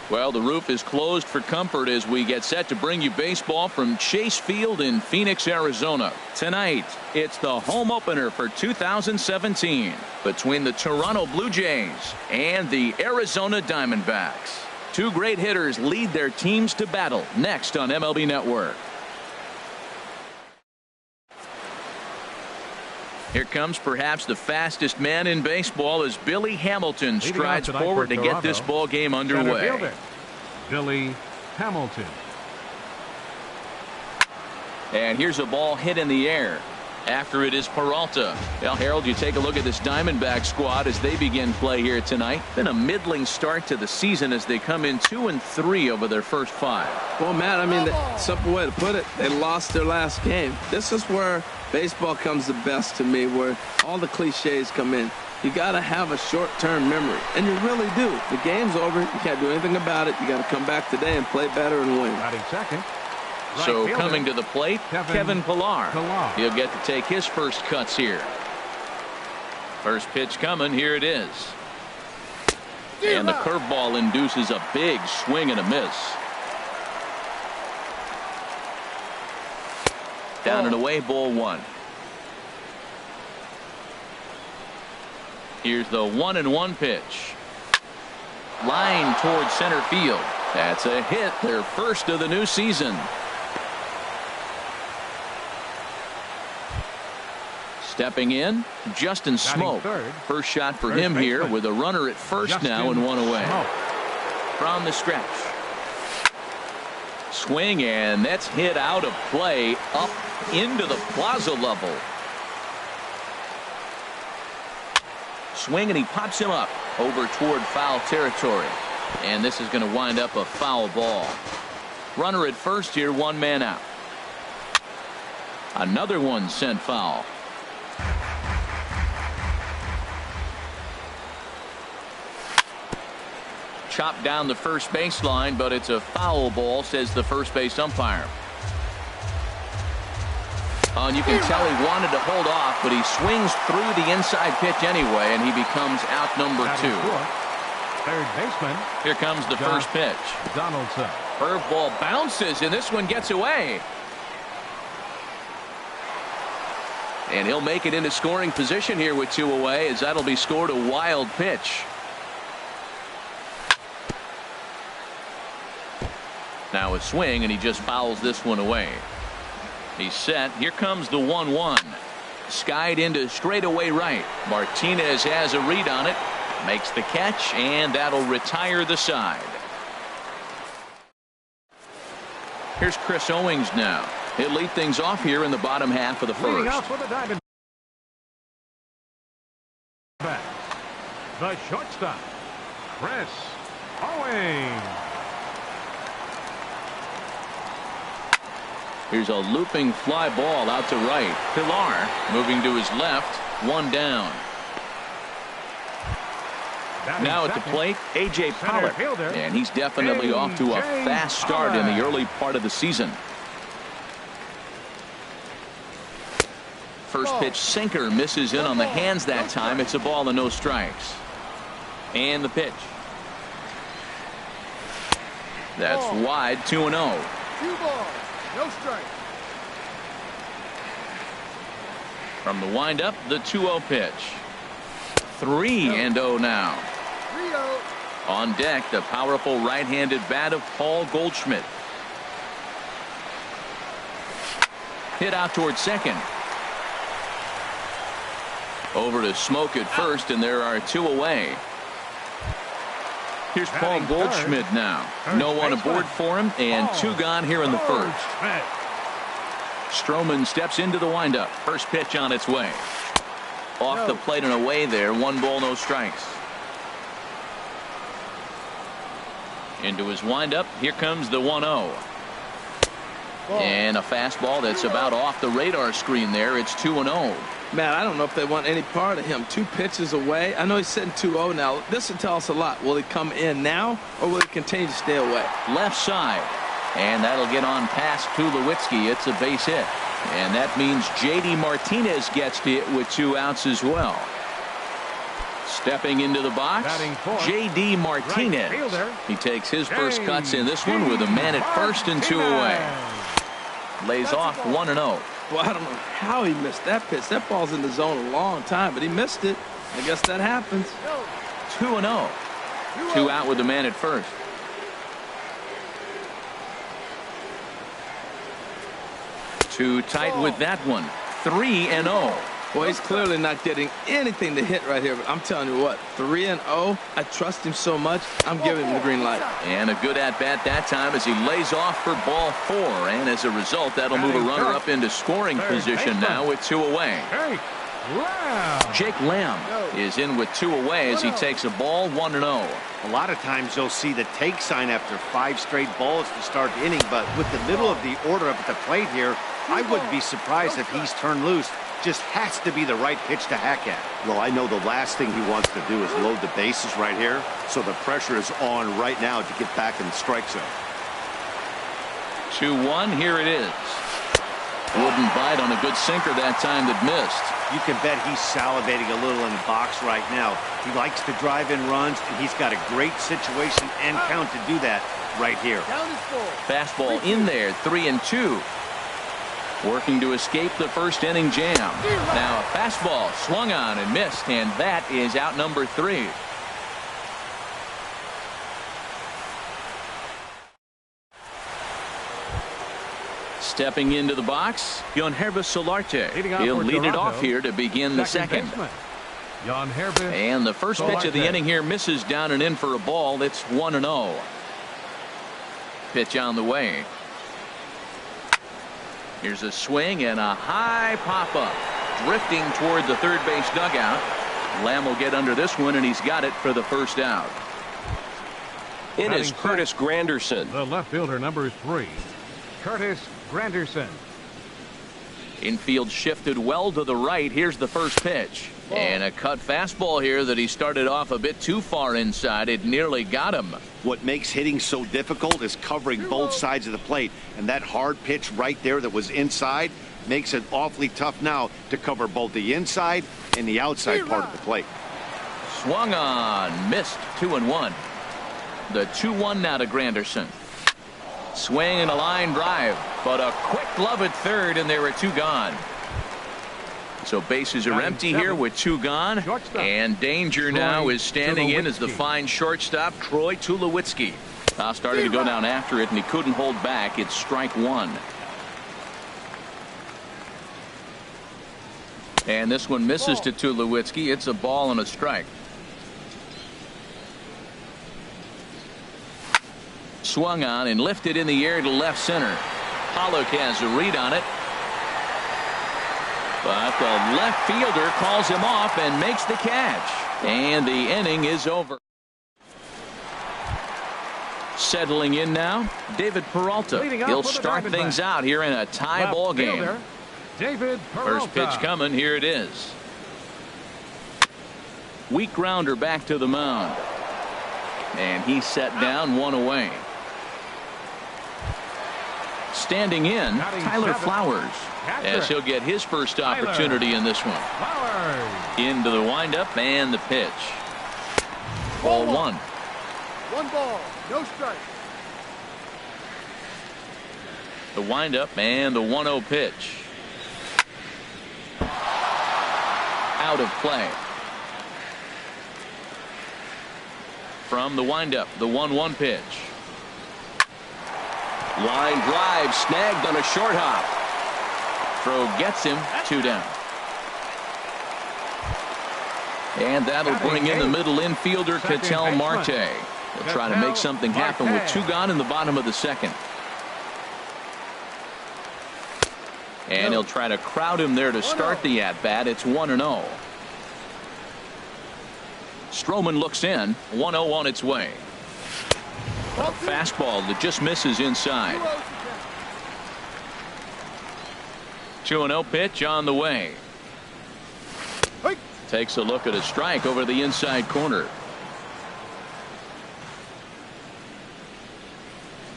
Well, the roof is closed for comfort as we get set to bring you baseball from Chase Field in Phoenix, Arizona. Tonight, it's the home opener for 2017 between the Toronto Blue Jays and the Arizona Diamondbacks. Two great hitters lead their teams to battle next on MLB Network. Here comes perhaps the fastest man in baseball as Billy Hamilton strides forward to get this ball game underway. Billy Hamilton. And here's a ball hit in the air. After it is Peralta. Well, Harold, you take a look at this Diamondback squad as they begin play here tonight. Been a middling start to the season as they come in 2-3 over their first 5. Well, Matt, I mean, the simple way to put it, they lost their last game. This is where baseball comes the best to me, where all the cliches come in. You got to have a short-term memory, and you really do. The game's over. You can't do anything about it. You got to come back today and play better and win. Batting second. So coming to the plate, Kevin Pillar. He'll get to take his first cuts here. First pitch coming. Here it is. And the curveball induces a big swing and a miss. Down and away, ball 1. Here's the 1-1 pitch. Line towards center field. That's a hit, their first of the new season. Stepping in, Justin Smoke. First shot for him here with a runner at first now and 1 away. From the stretch. Swing, and that's hit out of play up into the plaza level. Swing, and he pops him up over toward foul territory. And this is going to wind up a foul ball. Runner at first here, 1 man out. Another one sent foul. Chopped down the first baseline, but it's a foul ball, says the first base umpire. And you can tell he wanted to hold off, but he swings through the inside pitch anyway, and he becomes out number 2. Third baseman. Here comes the first pitch. Donaldson. Curveball bounces, and this one gets away. And he'll make it into scoring position here with 2 away, as that'll be scored a wild pitch. Now a swing, and he just fouls this one away. He's set. Here comes the 1-1. Skied into straightaway right. Martinez has a read on it. Makes the catch, and that'll retire the side. Here's Chris Owings now. He'll lead things off here in the bottom half of the first. The shortstop, Chris Owings. Here's a looping fly ball out to right. Pillar moving to his left. 1 down. Now at the plate, A.J. Pollock. And he's definitely off to a fast start in the early part of the season. First pitch sinker misses in on the hands that time. It's a ball and no strikes. And the pitch. That's wide. 2-0. 2 balls. No strike. From the windup, the 2-0 pitch. 3-0 now. 3-0. On deck, the powerful right-handed bat of Paul Goldschmidt. Hit out towards second. Over to Smoke at first, and there are 2 away. Here's Paul Goldschmidt now. No one aboard for him, and 2 gone here in the first. Stroman steps into the windup. First pitch on its way. Off the plate and away there. 1 ball, no strikes. Into his windup. Here comes the 1-0. And a fastball that's about off the radar screen there. It's 2-0. Matt, I don't know if they want any part of him. 2 pitches away. I know he's sitting 2-0 now. This will tell us a lot. Will he come in now, or will he continue to stay away? Left side. And that'll get on past Tulowitzki. It's a base hit. And that means J.D. Martinez gets to it with 2 outs as well. Stepping into the box, Batting fourth, J.D. Martinez. right fielder, He takes his first cuts in this one with a man at first and 2 away. Lays off 1-0. Well, I don't know how he missed that pitch. That ball's in the zone a long time, but he missed it. I guess that happens. 2-0. 2 out with the man at first. Too tight with that one. 3-0. Well, he's clearly not getting anything to hit right here, but I'm telling you what, 3-0, I trust him so much, I'm giving him the green light. And a good at-bat that time as he lays off for ball 4. And as a result, that'll move a runner up into scoring position now with 2 away. Jake Lamb is in with 2 away as he takes a ball 1-0. A lot of times you'll see the take sign after 5 straight balls to start the inning, but with the middle of the order up at the plate here, I wouldn't be surprised if he's turned loose. Just has to be the right pitch to hack at. Well, I know the last thing he wants to do is load the bases right here, so the pressure is on right now to get back in the strike zone. 2-1, here it is. Wouldn't bite on a good sinker that time that missed. You can bet he's salivating a little in the box right now. He likes to drive in runs, and he's got a great situation and count to do that right here. Fastball in there, 3-2. Working to escape the first inning jam. Now a fastball swung on and missed, and that is out number 3. Stepping into the box, Yonhervis Solarte. He'll lead it off here to begin the second. And the first pitch of the inning here misses down and in for a ball. It's 1-0. Pitch on the way. Here's a swing and a high pop-up. Drifting toward the third base dugout. Lamb will get under this one, and he's got it for the first out. In is Curtis Granderson. The left fielder, number 3, Curtis Granderson. Infield shifted well to the right. Here's the first pitch. And a cut fastball here that he started off a bit too far inside. It nearly got him. What makes hitting so difficult is covering both sides of the plate, and that hard pitch right there that was inside makes it awfully tough now to cover both the inside and the outside part of the plate. Swung on, missed. 2-1. The 2-1 now to Granderson. Swing and a line drive, but a quick glove at third, and there were 2 gone. So bases are empty here with 2 gone, and danger now is standing in as the fine shortstop Troy Tulowitzki. Started to go down after it, and he couldn't hold back. It's strike 1. And this one misses to Tulowitzki. It's a ball and a strike. Swung on and lifted in the air to left center. Pollock has a read on it. But the left fielder calls him off and makes the catch. And the inning is over. Settling in now, David Peralta. He'll start things out here in a tie ball game. David Peralta. First pitch coming. Here it is. Weak grounder back to the mound. And he's set down 1 away. Standing in, Tyler Flowers, as he'll get his first opportunity in this one. Into the windup and the pitch. Ball 1. 1 ball, no strike. The windup and the 1-0 pitch. Out of play. From the windup, the 1-1 pitch. Line drive snagged on a short hop. Throw gets him. 2 down. And that'll bring in the middle infielder Ketel Marte. He'll try to make something happen with 2 gone in the bottom of the second. And he'll try to crowd him there to start the at-bat. It's 1-0. Stroman looks in. 1-0 on its way. A fastball that just misses inside. 2-0 pitch on the way. Takes a look at a strike over the inside corner.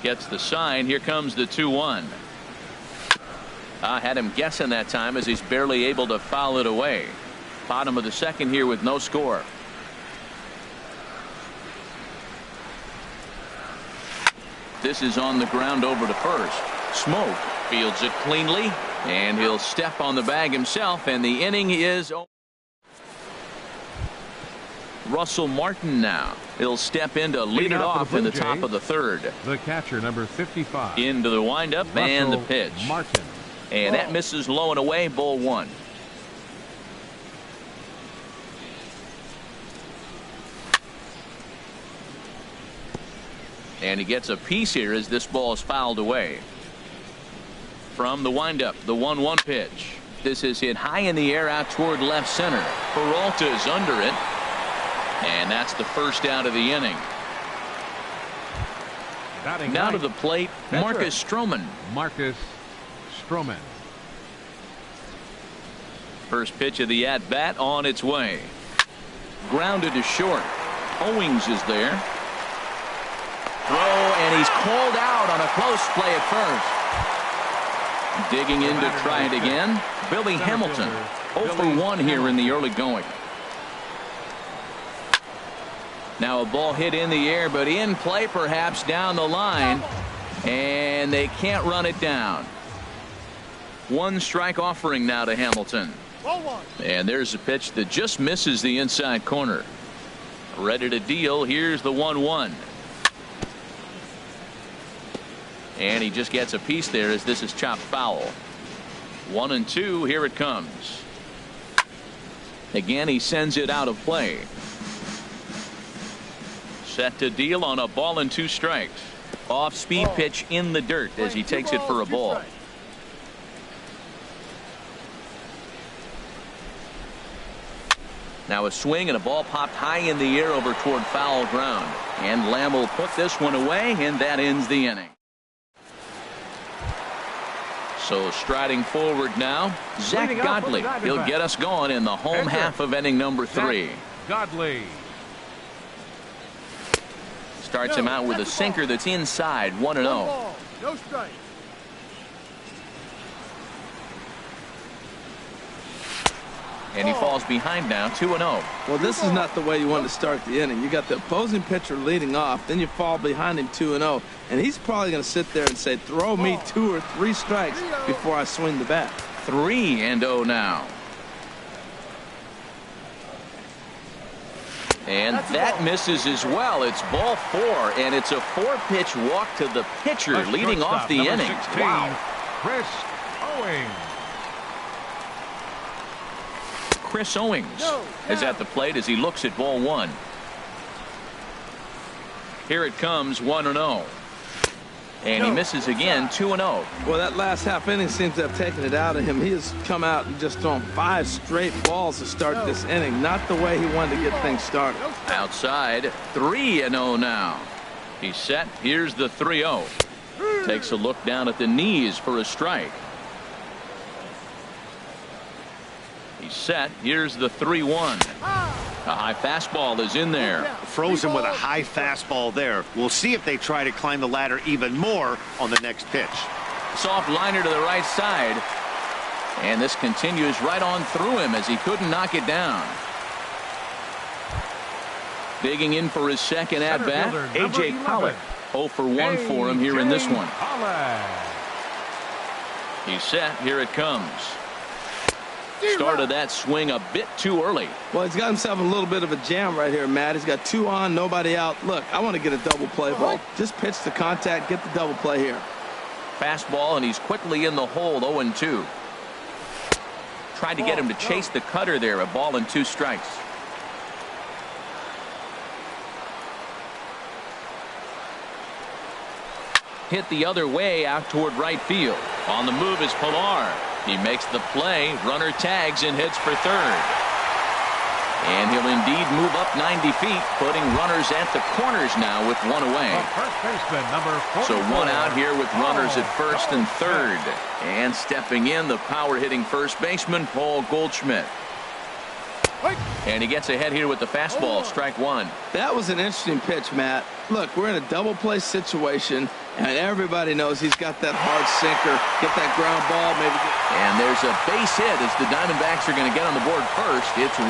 Gets the sign. Here comes the 2-1. Had him guessing that time as he's barely able to foul it away. Bottom of the second here with no score. This is on the ground over to first. Smoke fields it cleanly, and he'll step on the bag himself, and the inning is over. Russell Martin now. He'll step in to lead it off in the top of the third. The catcher, number 55. Into the windup and the pitch. Martin. And that misses low and away, ball one. And he gets a piece here as this ball is fouled away. From the windup, the 1-1 pitch. This is hit high in the air out toward left center. Peralta is under it. And that's the first out of the inning. Now to the plate, Marcus Stroman. Marcus Stroman. First pitch of the at-bat on its way. Grounded to short. Owings is there. Throw, and he's called out on a close play at first. Digging in to try it again. Billy Hamilton. 0 for 1 here in the early going. Now a ball hit in the air, but in play perhaps down the line. And they can't run it down. One strike offering now to Hamilton. And there's a pitch that just misses the inside corner. Ready to deal. Here's the 1-1. And he just gets a piece there as this is chopped foul. 1-2. Here it comes. Again, he sends it out of play. Set to deal on a ball and 2 strikes. Off speed pitch in the dirt as he takes it for a ball. Now a swing and a ball popped high in the air over toward foul ground. And Lamb will put this one away, and that ends the inning. So striding forward now, Zach Godley. He'll get us going in the home half of inning number 3. Godley. Starts him out with a sinker that's inside, 1-0. No strike. And he falls behind now, 2-0. Well, this is not the way you want to start the inning. You got the opposing pitcher leading off, then you fall behind him 2-0, and he's probably going to sit there and say, throw me 2 or 3 strikes before I swing the bat. 3-0 now. And that misses as well. It's ball 4, and it's a 4-pitch walk to the pitcher leading off the inning. 16, Wow. Chris Owings. Chris Owings is at the plate as he looks at ball 1. Here it comes, 1-0. And he misses again, 2-0. Well, that last half inning seems to have taken it out of him. He has come out and just thrown 5 straight balls to start this inning. Not the way he wanted to get things started. Outside, 3-0 now. He's set. Here's the 3-0. Takes a look down at the knees for a strike. He's set. Here's the 3-1. A high fastball is in there. Frozen with a high fastball there. We'll see if they try to climb the ladder even more on the next pitch. Soft liner to the right side. And this continues right on through him as he couldn't knock it down. Digging in for his second at-bat, A.J. Pollock. 0 for 1 for him here in this one. He's set. Here it comes. Started that swing a bit too early. Well, he's got himself a little bit of a jam right here, Matt. He's got 2 on, nobody out. Look, I want to get a double play ball. Just pitch the contact, get the double play here. Fastball, and he's quickly in the hole, 0-2. Tried to get him to chase the cutter there, a ball and 2 strikes. Hit the other way out toward right field. On the move is Pilar. He makes the play, runner tags and hits for third. And he'll indeed move up 90 feet, putting runners at the corners now with 1 away. First baseman, number 44. So 1 out here with runners at first and third. And stepping in, the power-hitting first baseman, Paul Goldschmidt. And he gets ahead here with the fastball, strike 1. That was an interesting pitch, Matt. Look, we're in a double play situation, and everybody knows he's got that hard sinker. Get that ground ball, maybe. And there's a base hit as the Diamondbacks are going to get on the board first. It's 1-0.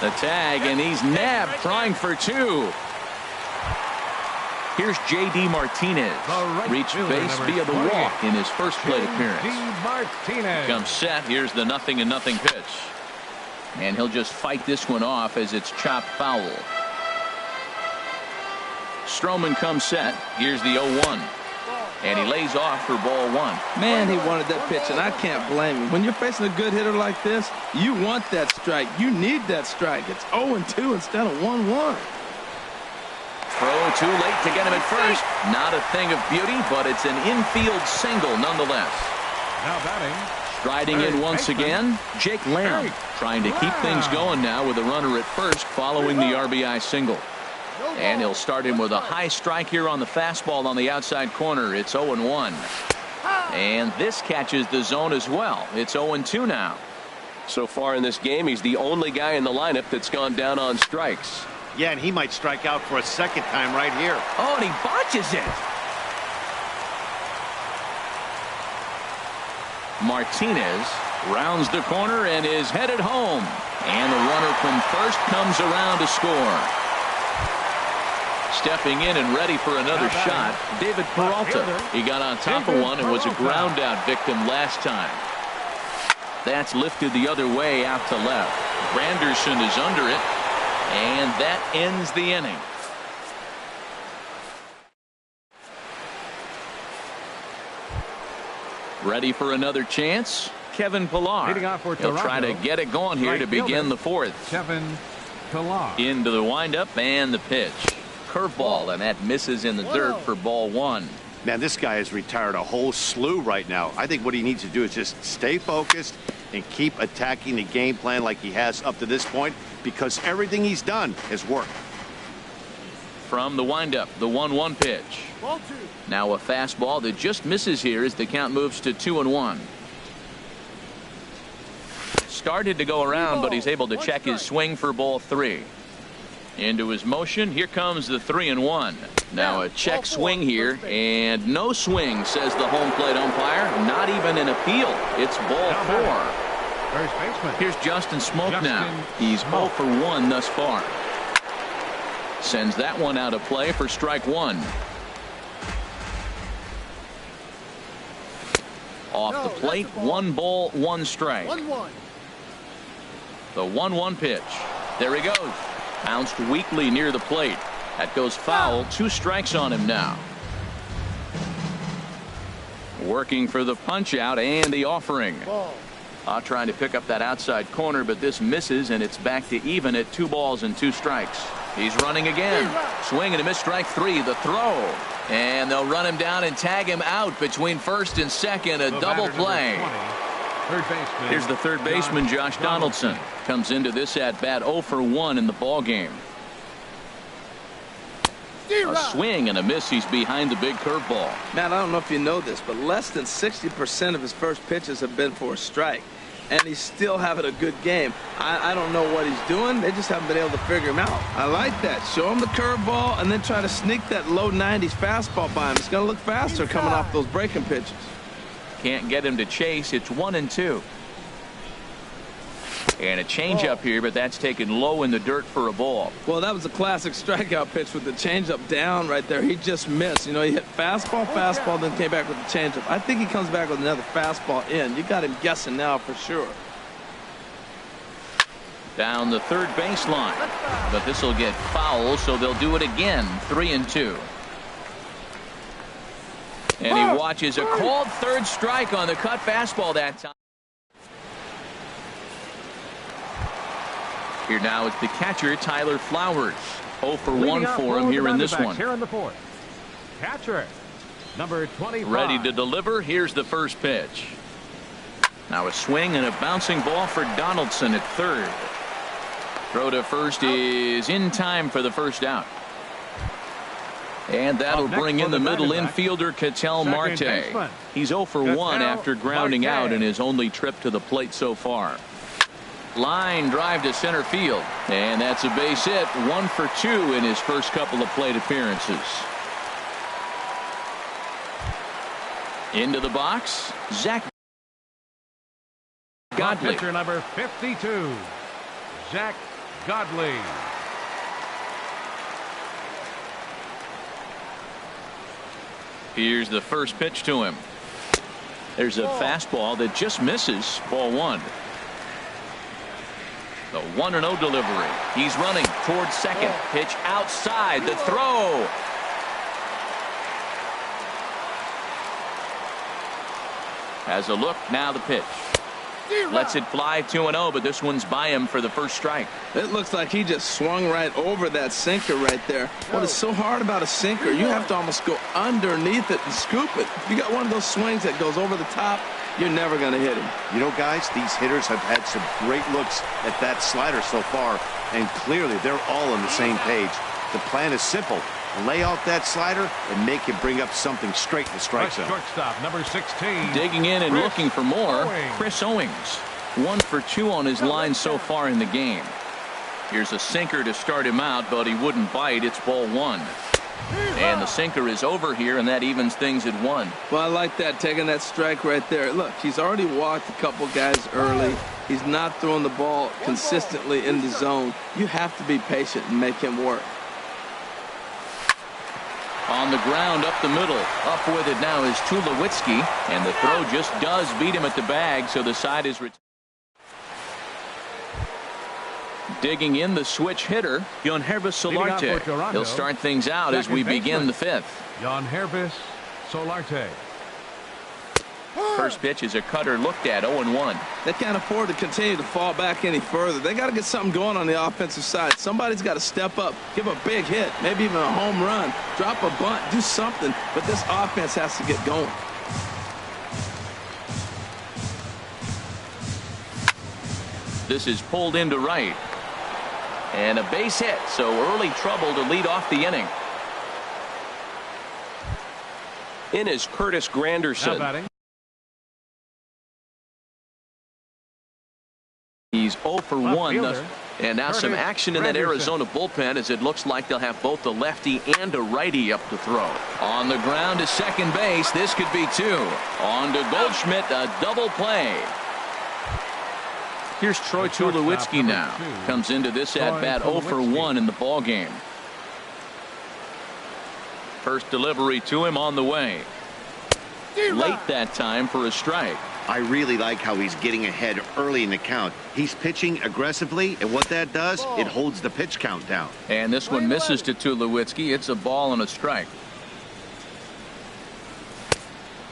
The tag, and he's nabbed, trying for 2. Here's J.D. Martinez. Reached base via the walk in his first plate appearance. Comes set. Here's the 0-0 pitch. And he'll just fight this one off as it's chopped foul. Stroman comes set. Here's the 0-1. And he lays off for ball one. Man, he wanted that pitch, and I can't blame him. When you're facing a good hitter like this, you want that strike. You need that strike. It's 0-2 instead of 1-1. Throw too late to get him at first. Not a thing of beauty, but it's an infield single nonetheless. Now batting. Striding in once again, Jake Lamb, trying to keep things going now with a runner at first following the RBI single. And he'll start him with a high strike here on the fastball on the outside corner. It's 0-1. And this catches the zone as well. It's 0-2 now. So far in this game, he's the only guy in the lineup that's gone down on strikes. Yeah, and he might strike out for a second time right here. Oh, and he botches it. Martinez rounds the corner and is headed home. And the runner from first comes around to score. Stepping in and ready for another shot, David Peralta. He got on top of one and was a ground out victim last time. That's lifted the other way out to left. Granderson is under it. And that ends the inning. Ready for another chance? Kevin Pillar. He'll try to get it going here to begin the fourth. Kevin Pillar. Into the windup and the pitch. Curveball, and that misses in the dirt for ball one. Man, this guy has retired a whole slew right now. I think what he needs to do is just stay focused and keep attacking the game plan like he has up to this point, because everything he's done has worked. From the windup, the 1-1 pitch. Now a fastball that just misses here as the count moves to 2-1. Started to go around, but he's able to check his swing for ball three. Into his motion. Here comes the 3-1. Now a check swing here, and no swing, says the home plate umpire. Not even an appeal. It's ball four. Here's Justin Smoke now. He's 0 for 1 thus far. Sends that one out of play for strike one. Off the plate, 1 ball, 1 strike. The 1-1 pitch. There he goes. Bounced weakly near the plate. That goes foul. 2 strikes on him now. Working for the punch out and the offering. Trying to pick up that outside corner, but this misses, and it's back to even at 2 balls and 2 strikes. He's running again. Swing and a miss, strike 3. The throw. And they'll run him down and tag him out between first and second. A double play. Here's the third baseman, Josh Donaldson. Comes into this at bat 0 for 1 in the ball game. A swing and a miss. He's behind the big curveball. Matt, I don't know if you know this, but less than 60% of his first pitches have been for a strike. And he's still having a good game. I don't know what he's doing. They just haven't been able to figure him out. I like that. Show him the curveball and then try to sneak that low 90s fastball by him. It's going to look faster coming off those breaking pitches. Can't get him to chase. It's 1-2. And a changeup here, but that's taken low in the dirt for a ball. Well, that was a classic strikeout pitch with the changeup down right there. He just missed. You know, he hit fastball, then came back with the changeup. I think he comes back with another fastball in. You got him guessing now for sure. Down the third baseline. But this will get foul, so they'll do it again. 3-2. And he watches a called third strike on the cut fastball that time. Here now it's the catcher, Tyler Flowers. 0 for 1 for him here in this one. Here in the fourth. Catcher, number 25. Ready to deliver. Here's the first pitch. Now a swing and a bouncing ball for Donaldson at third. Throw to first is in time for the first out. And that'll bring in the middle infielder, Ketel Marte. He's 0 for 1 after grounding out in his only trip to the plate so far. Line drive to center field, and that's a base hit. 1 for 2 in his first couple of plate appearances. Into the box, Zach Godley. Pitcher number 52, Zach Godley. Here's the first pitch to him. There's a fastball that just misses. Ball one. The 1-0 delivery. He's running towards second. Pitch outside. The throw. Has a look. Now the pitch. Lets it fly 2-0, but this one's by him for the first strike. It looks like he just swung right over that sinker right there. What is so hard about a sinker, you have to almost go underneath it and scoop it. You got one of those swings that goes over the top, you're never going to hit him. You know, guys, these hitters have had some great looks at that slider so far, and clearly they're all on the same page. The plan is simple. Lay out that slider and make him bring up something straight in the strike zone. Shortstop, number 16. Digging in and looking for more, Chris Owings. 1 for 2 on his line so far in the game. Here's a sinker to start him out, but he wouldn't bite. It's ball one. And the sinker is over here, and that evens things at 1. Well, I like that, taking that strike right there. Look, he's already walked a couple guys early. He's not throwing the ball consistently in the zone. You have to be patient and make him work. On the ground up the middle. Up with it now is Tulowitzki, and the throw just does beat him at the bag, so the side is retired. Digging in the switch hitter, Yonhervis Solarte. He'll start things out as we begin the 5th. Yonhervis Solarte. First pitch is a cutter looked at. 0-1. They can't afford to continue to fall back any further. They got to get something going on the offensive side. Somebody's got to step up, give a big hit, maybe even a home run, drop a bunt, do something. But this offense has to get going. This is pulled into right. And a base hit, so early trouble to lead off the inning. In is Curtis Granderson. He's 0 for 1 thus, and now some action in that Arizona bullpen as it looks like they'll have both a lefty and a righty up to throw. On the ground to second base. This could be 2. On to Goldschmidt, a double play. Here's Troy Tulowitzki now. Comes into this at bat 0 for 1 in the ball game. First delivery to him on the way. Late that time for a strike. I really like how he's getting ahead early in the count. He's pitching aggressively, and what that does, it holds the pitch count down. And this one misses to Tulowitzki. It's a ball and a strike.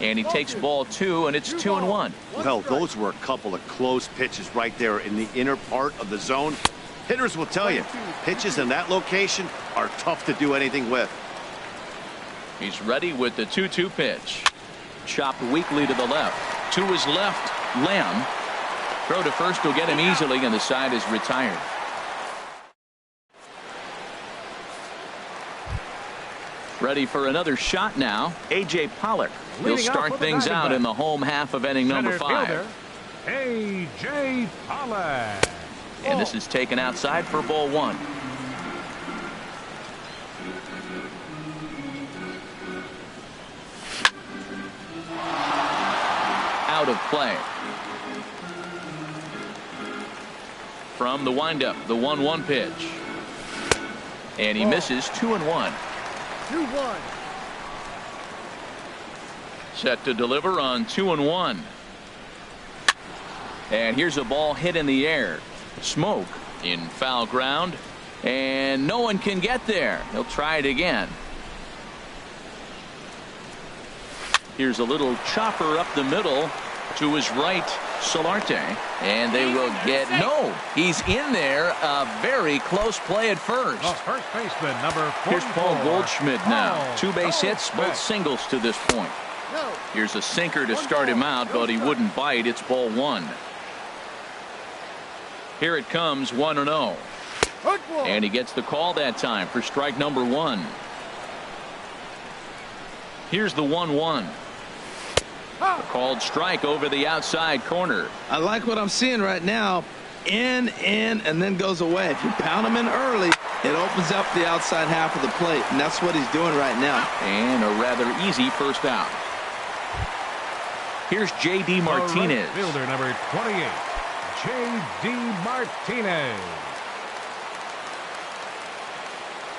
And he takes ball 2, and it's 2-1. Well, those were a couple of close pitches right there in the inner part of the zone. Hitters will tell you, pitches in that location are tough to do anything with. He's ready with the 2-2 pitch. Chopped weakly to the left. To his left, Lamb. Throw to first will get him easily, and the side is retired. Ready for another shot now. A.J. Pollock. He'll start things out in the home half of inning number 5. A.J. Pollock. And this is taken outside for ball 1. Out of play. From the windup, the 1-1 pitch. And he misses. 2-1. 2-1. Set to deliver on 2-1. And here's a ball hit in the air. Smoke in foul ground. And no one can get there. He'll try it again. Here's a little chopper up the middle to his right, Solarte, and they will get no. He's in there. A very close play at first. First baseman, number 44. Here's Paul Goldschmidt now. 2 base hits, both singles to this point. Here's a sinker to start him out, but he wouldn't bite. It's ball 1. Here it comes, 1-0. And he gets the call that time for strike number 1. Here's the 1-1. A called strike over the outside corner. I like what I'm seeing right now. In, and then goes away. If you pound him in early, it opens up the outside half of the plate, and that's what he's doing right now. And a rather easy first out. Here's J.D. Martinez. Right fielder number 28, J.D. Martinez.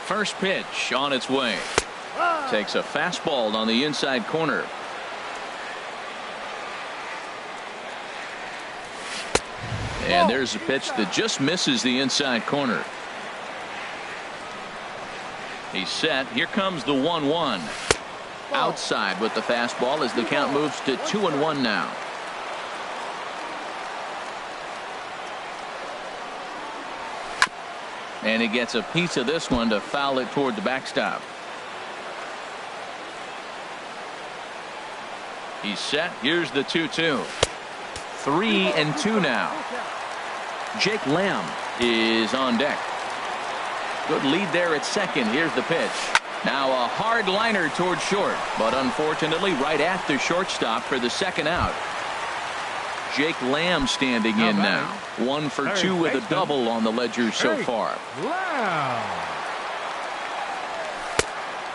First pitch on its way. Takes a fastball on the inside corner. And there's a pitch that just misses the inside corner. He's set. Here comes the 1-1. Outside with the fastball as the count moves to 2-1 now. And he gets a piece of this one to foul it toward the backstop. He's set. Here's the 2-2. 3-2 now. Jake Lamb is on deck. Good lead there at second. Here's the pitch. Now a hard liner toward short, but unfortunately right at the shortstop for the second out. Jake Lamb standing in now. 1 for 2 with a double on the ledger so far.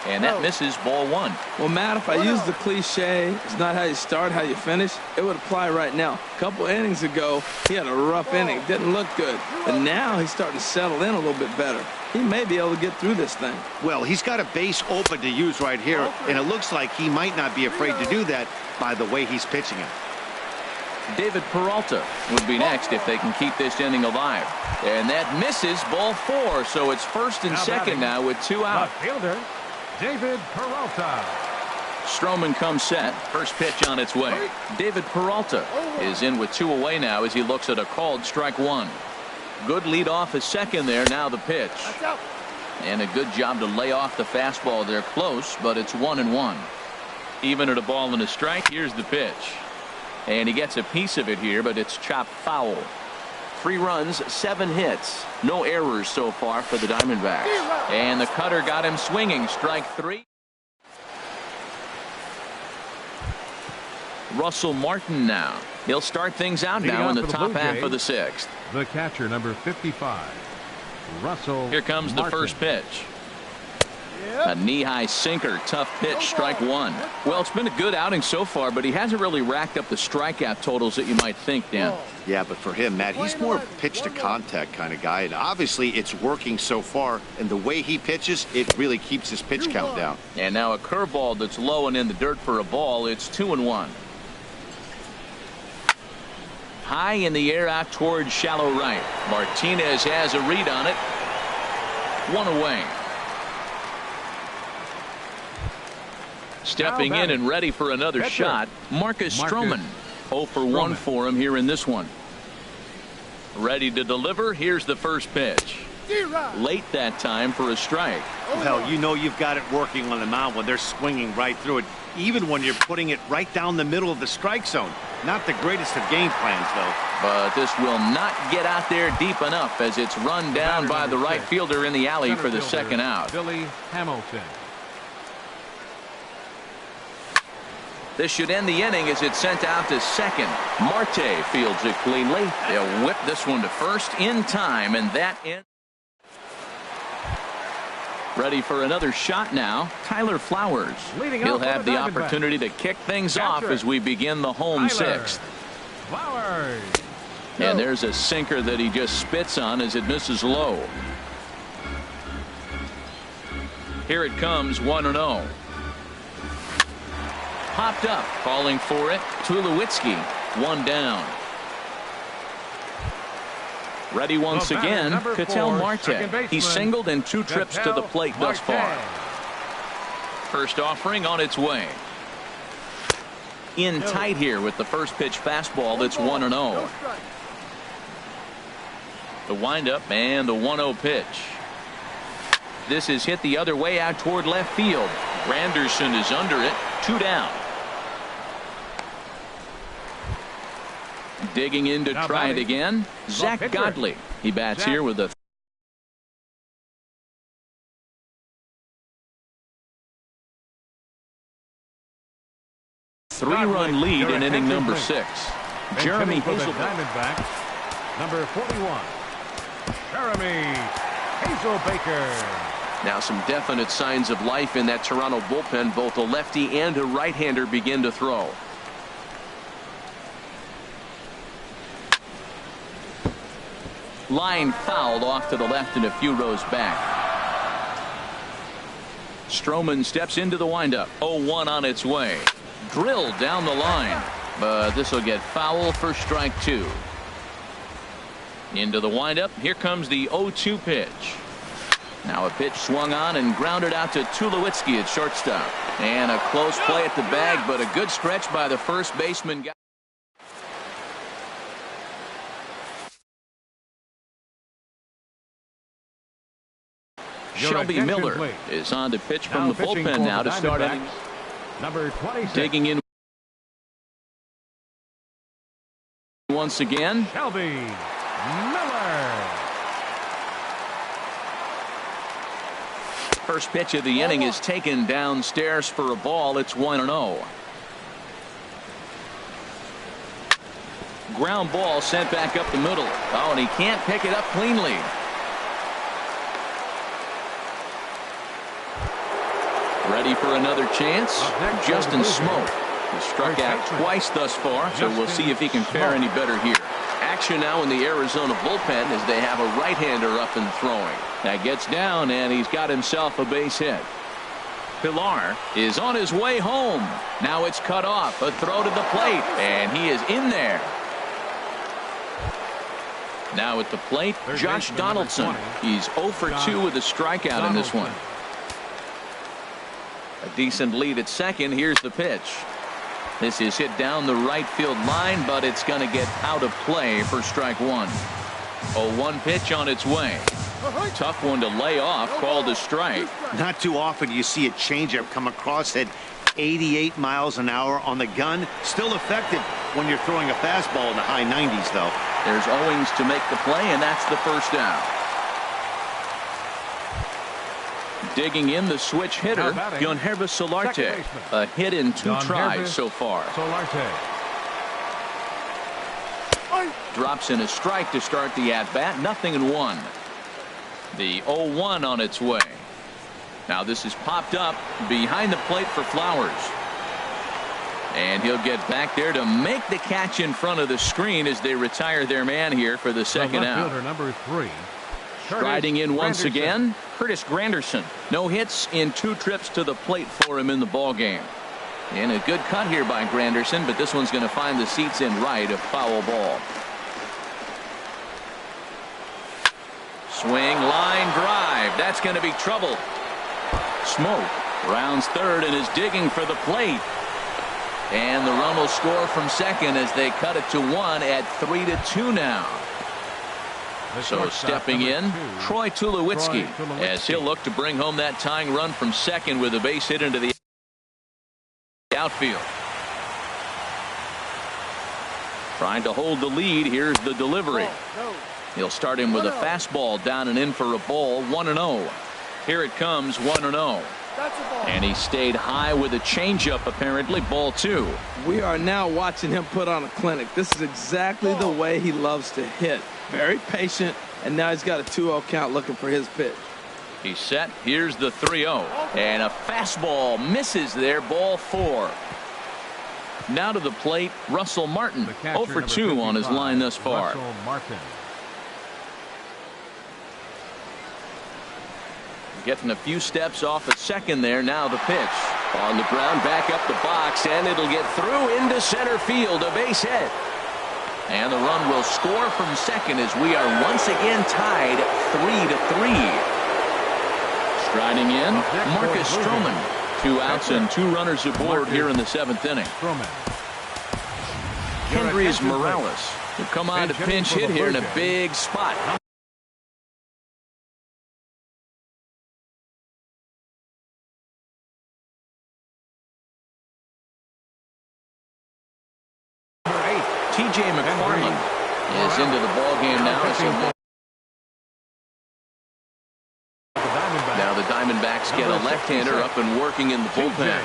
And that misses, ball 1. Well, Matt, if I use the cliche, it's not how you start, how you finish, it would apply right now. A couple innings ago, he had a rough inning. Didn't look good. But now he's starting to settle in a little bit better. He may be able to get through this thing. Well, he's got a base open to use right here, and it looks like he might not be afraid to do that by the way he's pitching it. David Peralta would be next if they can keep this inning alive. And that misses, ball 4. So it's first and second now with 2 out. Fielder, David Peralta. Stroman comes set. First pitch on its way. David Peralta is in with 2 away now as he looks at a called strike 1. Good lead off his second there. Now the pitch. And a good job to lay off the fastball. They're close, but it's 1-1. Even at a ball and a strike. Here's the pitch. And he gets a piece of it here, but it's chopped foul. 3 runs, 7 hits. No errors so far for the Diamondbacks. And the cutter got him swinging. Strike 3. Russell Martin now. He'll start things out now in the top half of the 6th. The catcher, number 55, Russell. Here comes the first pitch. A knee-high sinker, tough pitch, strike 1. Well, it's been a good outing so far, but he hasn't really racked up the strikeout totals that you might think, Dan. Yeah, but for him, Matt, he's more pitch to contact kind of guy, and obviously it's working so far, and the way he pitches, it really keeps his pitch count down. And now a curveball that's low and in the dirt for a ball. It's 2-1. High in the air out towards shallow right. Martinez has a read on it. 1 away. Stepping in and ready for another shot, Marcus Stroman. 0 for 1 for him here in this one. Ready to deliver. Here's the first pitch. Late that time for a strike. Well, you know you've got it working on the mound when they're swinging right through it, even when you're putting it right down the middle of the strike zone. Not the greatest of game plans, though. But this will not get out there deep enough as it's run down by the right fielder in the alley for the second out. Billy Hamilton. This should end the inning as it's sent out to second. Marte fields it cleanly. They'll whip this one to first in time, and that ends. Ready for another shot now. Tyler Flowers. He'll have the opportunity to kick things off as we begin the home 6th. Flowers. And there's a sinker that he just spits on as it misses low. Here it comes, 1-0. Popped up, calling for it. Tulowitzki, 1 down. Ready once again, Ketel Marte. He's singled in 2 trips to the plate thus far. First offering on its way. In tight here with the first pitch fastball that's 1-0. The windup and the 1-0 pitch. This is hit the other way out toward left field. Granderson is under it. 2 down. Digging in to try it again. Zach Godley. He bats here with a 3-run lead in inning number 6. Jeremy Hazelbaker. Number 41, Jeremy Hazelbaker. Now some definite signs of life in that Toronto bullpen. Both a lefty and a right-hander begin to throw. Line fouled off to the left and a few rows back. Stroman steps into the windup. 0-1 on its way. Drilled down the line, but this will get foul for strike 2. Into the windup. Here comes the 0-2 pitch. Now a pitch swung on and grounded out to Tulowitzki at shortstop. And a close play at the bag, but a good stretch by the first baseman. Shelby Miller is on to pitch from the bullpen now to start inning. Number 26. Digging in once again. Shelby Miller. First pitch of the inning is taken downstairs for a ball. It's 1-0. Ground ball sent back up the middle. Oh, and he can't pick it up cleanly. Ready for another chance. Justin Smoke. He struck out twice thus far, so we'll see if he can fare any better here. Action now in the Arizona bullpen as they have a right-hander up and throwing. That gets down, and he's got himself a base hit. Pilar is on his way home. Now it's cut off. A throw to the plate, and he is in there. Now at the plate, Josh Donaldson. He's 0 for 2 with a strikeout in this one. A decent lead at second. Here's the pitch. This is hit down the right field line, but it's going to get out of play for strike 1. 0-1 pitch on its way. Tough one to lay off, called a strike. Not too often you see a changeup come across at 88 miles an hour on the gun. Still effective when you're throwing a fastball in the high 90s, though. There's Owings to make the play, and that's the first down. Digging in, the switch hitter, Yonhervis Solarte. A hit in 2 tries so far. Drops in a strike to start the at-bat. 0-1. The 0-1 on its way. Now this is popped up behind the plate for Flowers. And he'll get back there to make the catch in front of the screen as they retire their man here for the second out. Number 3. Striding in once again, Curtis Granderson. No hits in 2 trips to the plate for him in the ball game. And a good cut here by Granderson, but this one's going to find the seats in right, a foul ball. Swing, line drive. That's going to be trouble. Smoke rounds third and is digging for the plate. And the run will score from second as they cut it to 1 at 3-2 now. So stepping in, Troy Tulowitzki, as he'll look to bring home that tying run from second with a base hit into the outfield. Trying to hold the lead. Here's the delivery. He'll start him with a fastball down and in for a ball. 1-0. Here it comes, 1-0. And he stayed high with a changeup, apparently. Ball 2. We are now watching him put on a clinic. This is exactly the way he loves to hit. Very patient, and now he's got a 2-0 count looking for his pitch. He's set. Here's the 3-0. And a fastball misses there. Ball 4. Now to the plate, Russell Martin. 0 for 2 on his line thus far. Russell Martin. Getting a few steps off at second there. Now the pitch. On the ground, back up the box, and it'll get through into center field. A base hit. And the run will score from second as we are once again tied 3-3. Striding in, Marcus Stroman. 2 outs and 2 runners aboard here in the 7th inning. Kendrys Morales will come on to pinch hit here in a big spot. T.J. McFarland is into the ball game now. Now the Diamondbacks get a left-hander up and working in the bullpen.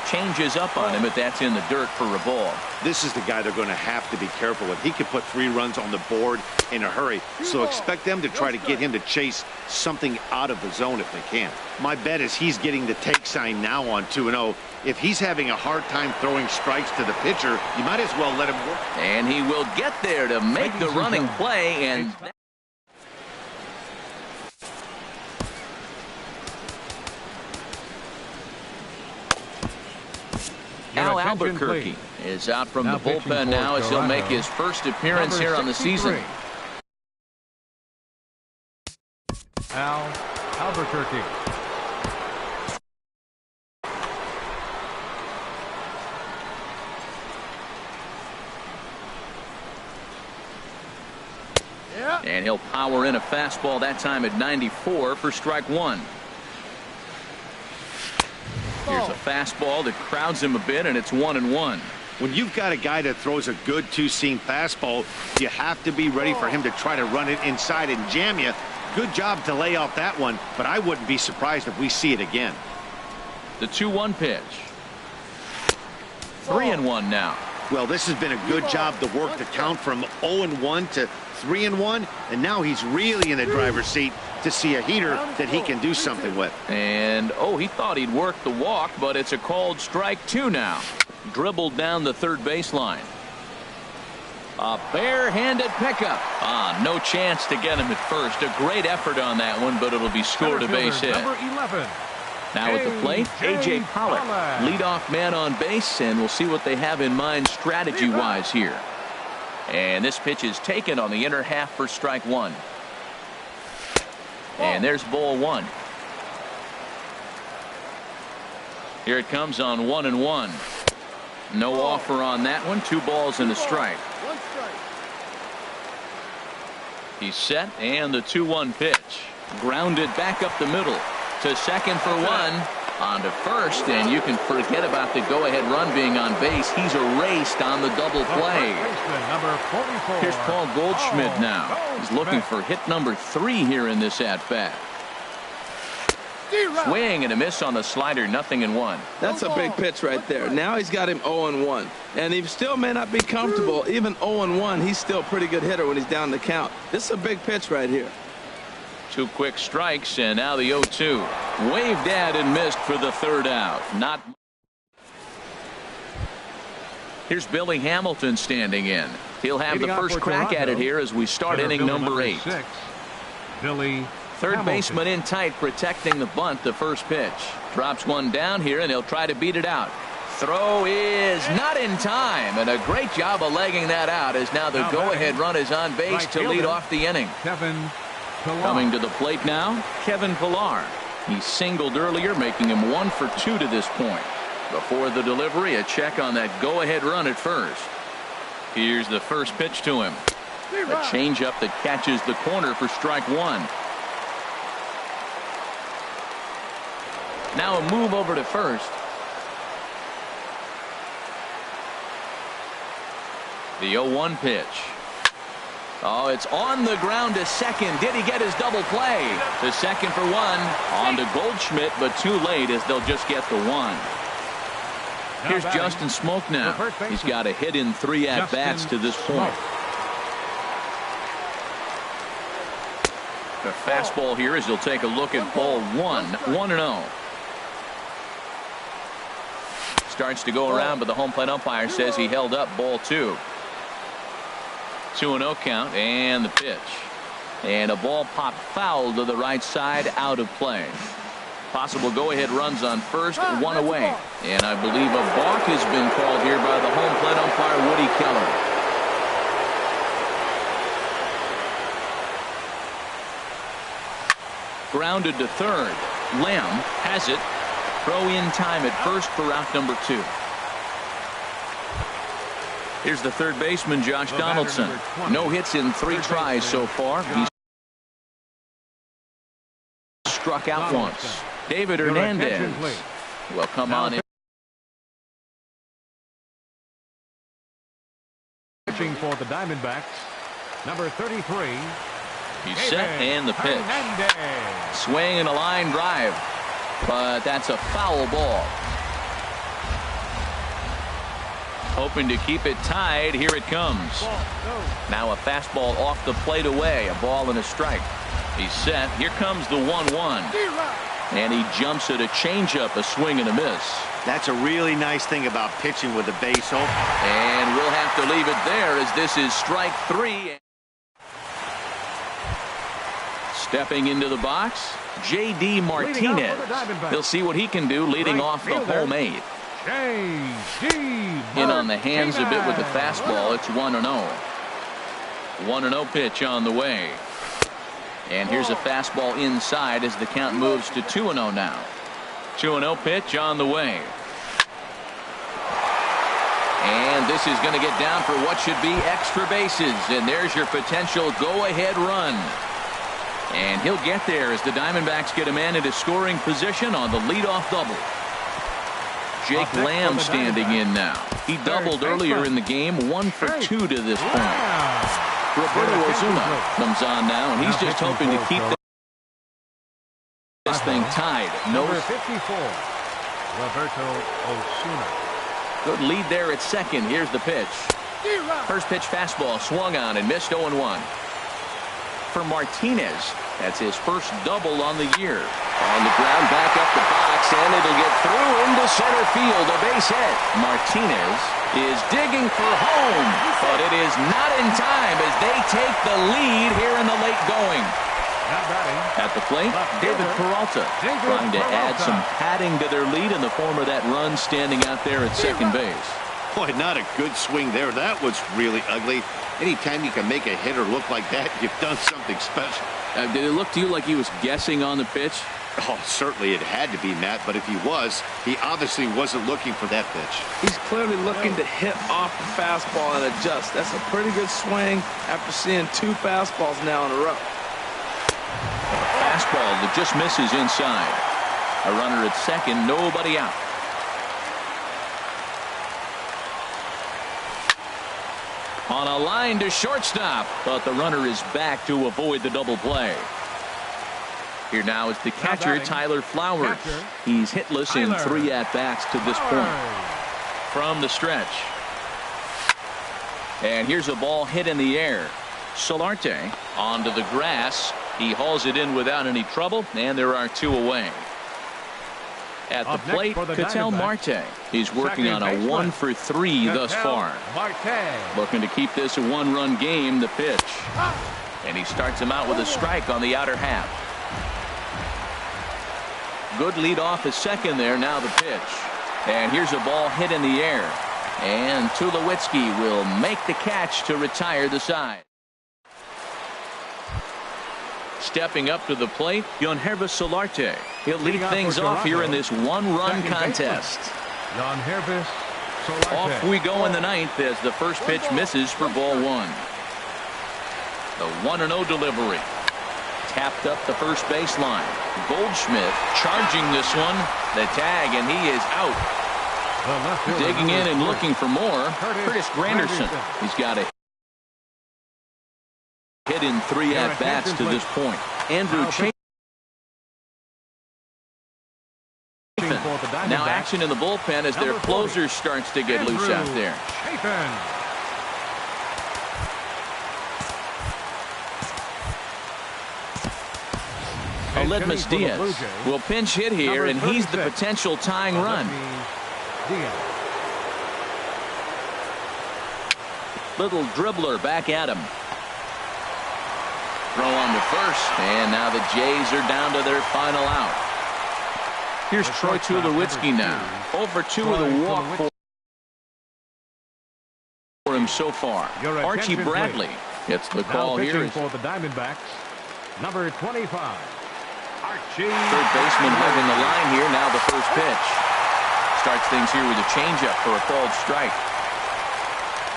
Changes up on him, but that's in the dirt for a ball. This is the guy they're going to have to be careful with. He could put 3 runs on the board in a hurry, so expect them to try to get him to chase something out of the zone if they can. My bet is he's getting the take sign now on 2-0. If he's having a hard time throwing strikes to the pitcher, you might as well let him work. And he will get there to make the running play. And Al attention, Albuquerque is out from Now the pitching bullpen for now as he'll make Toronto, his first appearance number here on the 63. season. Al Albuquerque. Yeah. And he'll power in a fastball that time at 94 for strike one. Here's a fastball that crowds him a bit, and it's 1-1. When you've got a guy that throws a good two-seam fastball, you have to be ready for him to try to run it inside and jam you. Good job to lay off that one, but I wouldn't be surprised if we see it again. The 2-1 pitch. 3-1 now. Well, this has been a good job to work the count from 0-1 to 3-1, and now he's really in the driver's seat to see a heater that he can do something with. And, oh, he thought he'd work the walk, but it's a called strike two now. Dribbled down the third baseline. A barehanded pickup. No chance to get him at first. A great effort on that one, but it'll be scored a base hit. Number 11. Now at the plate, A.J. Pollock, leadoff man on base, and we'll see what they have in mind strategy-wise here. And this pitch is taken on the inner half for strike one. And there's ball one. Here it comes on 1-1. No offer on that one. 2 balls and a strike. One strike. He's set, and the 2-1 pitch. Grounded back up the middle to second for one. On to first, and you can forget about the go-ahead run being on base. He's erased on the double play. Number 44. Here's Paul Goldschmidt now. He's looking for hit number 3 here in this at-bat. Swing and a miss on the slider, 0-1. That's a big pitch right there. Now he's got him 0-1. And he still may not be comfortable. Even 0-1, he's still a pretty good hitter when he's down the count. This is a big pitch right here. 2 quick strikes, and now the 0-2. Waved at and missed for the third out. Not. Here's Billy Hamilton standing in. He'll have the first crack at it here as we start inning number 8. 6. Billy Third Hamilton. baseman in tight, protecting the bunt. The first pitch drops one down here, and he'll try to beat it out. Throw is not in time, and a great job of legging that out as now the go-ahead run is on base right to lead fielder, off the inning. Kevin Pillar. Coming to the plate now, Kevin Pillar. He singled earlier, making him 1 for 2 to this point. Before the delivery, a check on that go-ahead run at first. Here's the first pitch to him. A changeup that catches the corner for strike one. Now a move over to first. The 0-1 pitch. Oh, it's on the ground to second. Did he get his double play? To second for one. On to Goldschmidt, but too late as they'll just get the one. Here's Justin Smoke now. He's got a hit in 3 at-bats to this point. The fastball here as he'll take a look at ball 1. 1-0. Starts to go around, but the home plate umpire says he held up ball 2. 2-0 count, and the pitch. And a ball popped foul to the right side, out of play. Possible go-ahead runs on first, 1 away. And I believe a balk has been called here by the home plate umpire, Woody Keller. Grounded to third. Lamb has it. Throw in time at first for out number 2. Here's the third baseman, Josh Donaldson. No hits in 3 tries so far. He's struck out once. David Hernandez will come on in. Pitching for the Diamondbacks, number 33. He's set, and the pitch. Hernandez. Swing and a line drive. But that's a foul ball. Hoping to keep it tied. Here it comes. Now a fastball off the plate away. A ball and a strike. He's set. Here comes the 1-1. And he jumps at a changeup, a swing and a miss. That's a really nice thing about pitching with the base home. And we'll have to leave it there as this is strike 3. Stepping into the box, J.D. Martinez. He'll see what he can do leading off the home 8. In on the hands a bit with the fastball. It's 1-0. 1-0 pitch on the way. And here's a fastball inside as the count moves to 2-0 now. 2-0 pitch on the way. And this is going to get down for what should be extra bases. And there's your potential go-ahead run. And he'll get there as the Diamondbacks get a man into scoring position on the leadoff double. Jake Lamb standing in now. He doubled earlier in the game, 1 for 2 to this point. Roberto Osuna comes on now, and he's just hoping to keep this thing tied. Number 54, Roberto Osuna. Good lead there at second. Here's the pitch. First pitch fastball swung on and missed 0-1. For Martinez, that's his first double on the year. On the ground, back up the box, and it'll get through into center field. A base hit. Martinez is digging for home, but it is not in time as they take the lead here in the late going. At the plate, David Peralta trying to add some padding to their lead in the form of that run standing out there at second base. Boy, not a good swing there. That was really ugly. Anytime you can make a hitter look like that, you've done something special. Did it look to you like he was guessing on the pitch? Oh, certainly it had to be, Matt, but if he was, he obviously wasn't looking for that pitch. He's clearly looking to hit off the fastball and adjust. That's a pretty good swing after seeing 2 fastballs now in a row. Fastball that just misses inside. A runner at second, nobody out. On a line to shortstop, but the runner is back to avoid the double play. Here now is the catcher, Tyler Flowers. He's hitless in 3 at-bats to this point. From the stretch. And here's a ball hit in the air. Solarte onto the grass. He hauls it in without any trouble, and there are 2 away. At the plate, Ketel Marte. He's working on a 1 for 3 thus far. Looking to keep this a 1-run game. The pitch. And he starts him out with a strike on the outer half. Good lead off at second there. Now the pitch. And here's a ball hit in the air. And Tulowitzki will make the catch to retire the side. Stepping up to the plate, Yangervis Solarte. He'll lead things off here in this 1-run contest. Off we go in the 9th as the first pitch misses for ball 1. The 1-0 delivery. Tapped up the first baseline. Goldschmidt charging this one. The tag, and he is out. Digging in and looking for more. Curtis Granderson. He's got a hit in 3 at-bats to this point. Andrew Chapin. Now action in the bullpen as their closer starts to get loose out there. Aledmus Diaz will pinch hit here, and he's the potential tying run. Little dribbler back at him. Throw on to first, and now the Jays are down to their final out. Here's Troy Tulowitzki now. Over 2 with a walk for him so far. Archie Bradley gets the call here. For the Diamondbacks, number 25. Archie. Third baseman hugging the line here. Now the first pitch. Starts things here with a changeup for a called strike.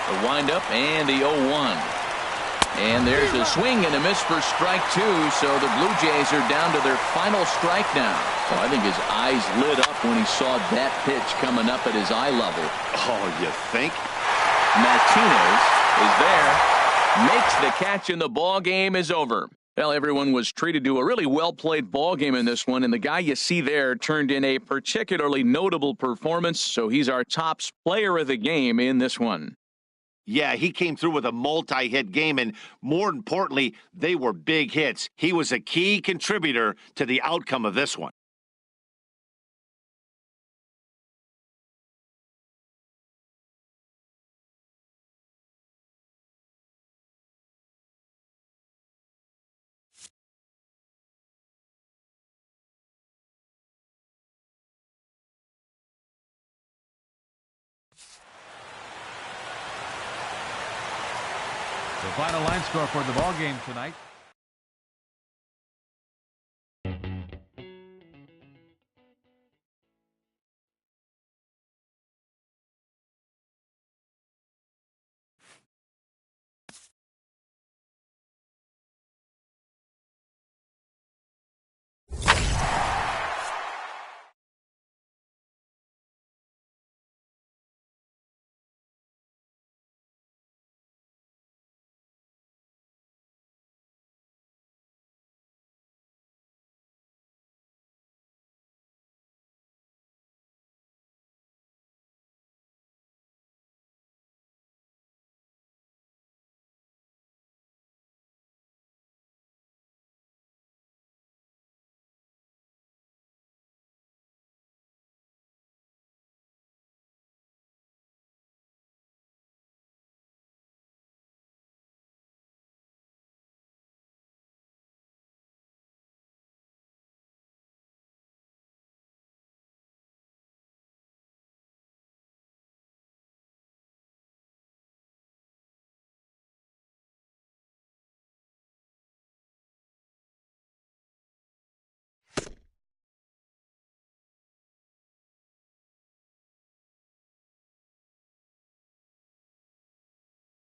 The windup and the 0-1. And there's a swing and a miss for strike 2, so the Blue Jays are down to their final strike now. Well, I think his eyes lit up when he saw that pitch coming up at his eye level. Oh, you think? Martinez is there, makes the catch, and the ball game is over. Well, everyone was treated to a really well-played ball game in this one, and the guy you see there turned in a particularly notable performance, so he's our top player of the game in this one. Yeah, he came through with a multi-hit game, and more importantly, they were big hits. He was a key contributor to the outcome of this one. The final line score for the ball game tonight.